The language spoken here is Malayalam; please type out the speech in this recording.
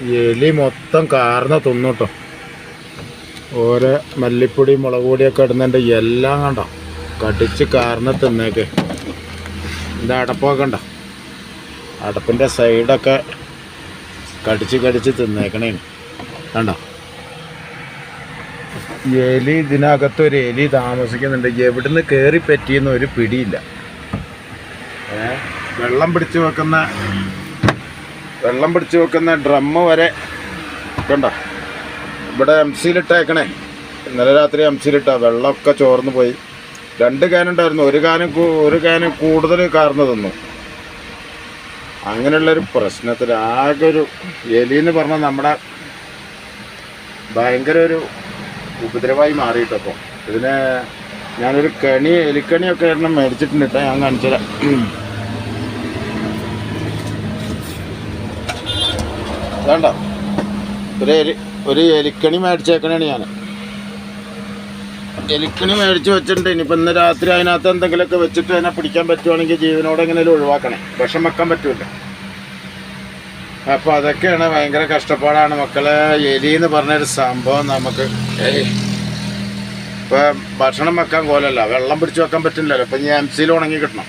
എലി മൊത്തം കാർന്ന തിന്നുട്ടോ. ഓരോ മല്ലിപ്പൊടി മുളക് പൊടിയൊക്കെ ഇടുന്നുണ്ട്. എല്ലാം കണ്ടോ കടിച്ച് കാർന്ന് തിന്നേക്കെ. ഇതിൻ്റെ അടപ്പൊക്കെ ഉണ്ടോ, അടപ്പിൻ്റെ സൈഡൊക്കെ കടിച്ച് തിന്നേക്കണേ കണ്ടോ. എലി ഇതിനകത്തൊരു എലി താമസിക്കുന്നുണ്ട്. എവിടുന്ന് കയറി പറ്റിയെന്ന് ഒരു പിടിയില്ല. വെള്ളം പിടിച്ച് വെക്കുന്ന ഡ്രമ്മ് വരെ കണ്ടോ ഇവിടെ എംസിയിലിട്ടേക്കണേ. ഇന്നലെ രാത്രി എംസിയിലിട്ടാ വെള്ളമൊക്കെ ചോർന്ന് പോയി. 2 ക്യാനുണ്ടായിരുന്നു. ഒരു ക്യാന് കൂടുതൽ കാർന്ന് തിന്നു. അങ്ങനെയുള്ളൊരു പ്രശ്നത്തിൽ ആകെ ഒരു എലിയെന്ന് പറഞ്ഞാൽ നമ്മുടെ ഭയങ്കര ഒരു ഉപദ്രവമായി മാറിയിട്ടപ്പോൾ ഇതിനെ ഞാനൊരു എലിക്കണിയൊക്കെ എണ്ണം മേടിച്ചിട്ടുണ്ട് കേട്ടോ. ഞാൻ കാണിച്ചുതരാം. വേണ്ട ഒരു എലിക്കണി മേടിച്ചേക്കണേണ് ഞാൻ. എലിക്കണി മേടിച്ച് വെച്ചിട്ടുണ്ട്. ഇനിയിപ്പോൾ ഇന്ന് രാത്രി അതിനകത്ത് എന്തെങ്കിലുമൊക്കെ വെച്ചിട്ട് അതിനെ പിടിക്കാൻ പറ്റുവാണെങ്കിൽ ജീവനോടെ എങ്ങനെയും ഒഴിവാക്കണേ. വിഷം വെക്കാൻ പറ്റൂല. അപ്പോൾ അതൊക്കെയാണ്. ഭയങ്കര കഷ്ടപ്പാടാണ് മക്കളെ. എലി എന്ന് പറഞ്ഞൊരു സംഭവം നമുക്ക് ഇപ്പം ഭക്ഷണം വെക്കാൻ പോലല്ല, വെള്ളം പിടിച്ച് വെക്കാൻ പറ്റില്ലല്ലോ. ഇപ്പം ഇനി എംസിയിൽ ഉണങ്ങി കിട്ടണം.